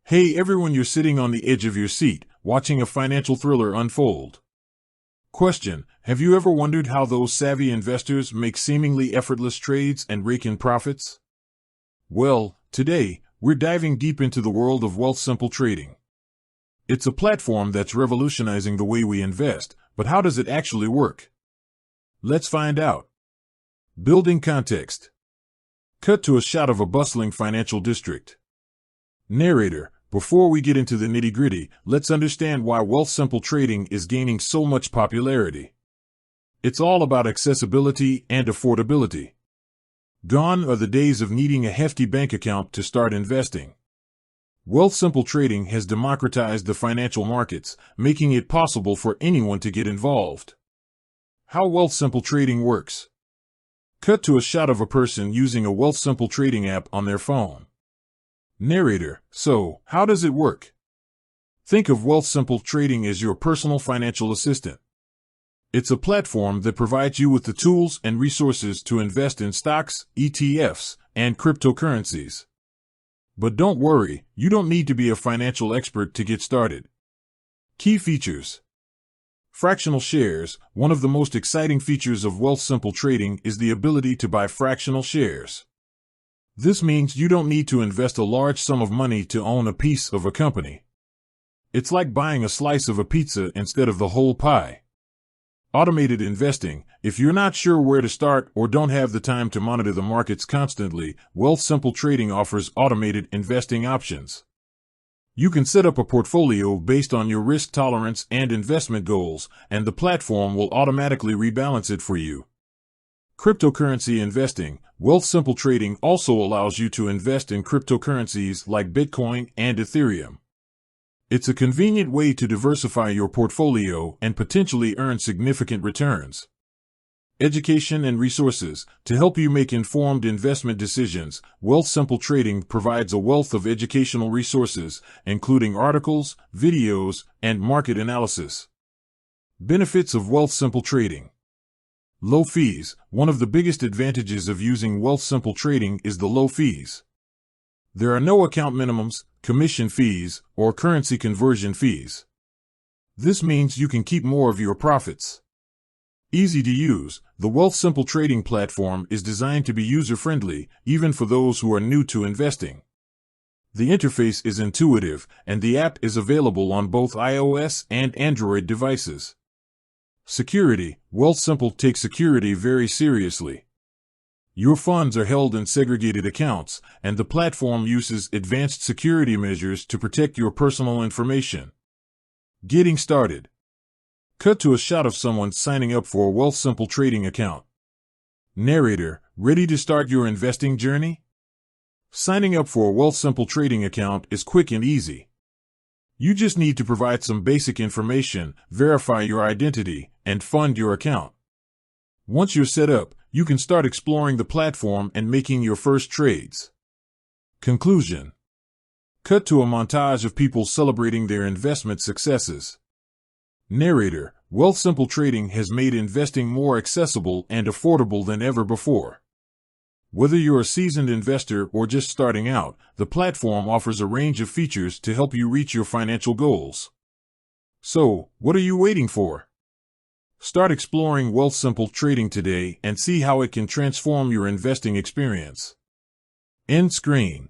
Hey everyone, you're sitting on the edge of your seat, watching a financial thriller unfold. Question: have you ever wondered how those savvy investors make seemingly effortless trades and rake in profits? Well, today, we're diving deep into the world of Wealthsimple trading. It's a platform that's revolutionizing the way we invest, but how does it actually work? Let's find out. Building context. Cut to a shot of a bustling financial district. Narrator: before we get into the nitty-gritty, let's understand why Wealthsimple trading is gaining so much popularity. It's all about accessibility and affordability. Gone are the days of needing a hefty bank account to start investing. Wealthsimple trading has democratized the financial markets, making it possible for anyone to get involved. How Wealthsimple trading works. Cut to a shot of a person using a Wealthsimple trading app on their phone. Narrator: so, how does it work? Think of Wealthsimple trading as your personal financial assistant. It's a platform that provides you with the tools and resources to invest in stocks, ETFs, and cryptocurrencies. But don't worry, you don't need to be a financial expert to get started. Key features. Fractional shares. One of the most exciting features of Wealthsimple trading is the ability to buy fractional shares. This means you don't need to invest a large sum of money to own a piece of a company. It's like buying a slice of a pizza instead of the whole pie. Automated investing. If you're not sure where to start or don't have the time to monitor the markets constantly, Wealthsimple trading offers automated investing options. You can set up a portfolio based on your risk tolerance and investment goals, and the platform will automatically rebalance it for you. Cryptocurrency investing. Wealthsimple trading also allows you to invest in cryptocurrencies like Bitcoin and Ethereum. It's a convenient way to diversify your portfolio and potentially earn significant returns. Education and resources. To help you make informed investment decisions, Wealthsimple trading provides a wealth of educational resources, including articles, videos, and market analysis. Benefits of Wealthsimple trading. Low fees. One of the biggest advantages of using Wealthsimple trading is the low fees. There are no account minimums, commission fees, or currency conversion fees. This means you can keep more of your profits. Easy to use. The Wealthsimple trading platform is designed to be user-friendly, even for those who are new to investing. The interface is intuitive, and the app is available on both iOS and Android devices. Security. Wealthsimple takes security very seriously. Your funds are held in segregated accounts, and the platform uses advanced security measures to protect your personal information. Getting started. Cut to a shot of someone signing up for a Wealthsimple trading account. Narrator: ready to start your investing journey? Signing up for a Wealthsimple trading account is quick and easy. You just need to provide some basic information, verify your identity, and fund your account. Once you're set up, you can start exploring the platform and making your first trades. Conclusion. Cut to a montage of people celebrating their investment successes. Narrator: Wealthsimple trading has made investing more accessible and affordable than ever before. Whether you're a seasoned investor or just starting out, the platform offers a range of features to help you reach your financial goals. So, what are you waiting for? Start exploring Wealthsimple trading today and see how it can transform your investing experience. End screen.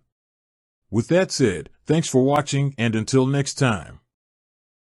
With that said, thanks for watching, and until next time.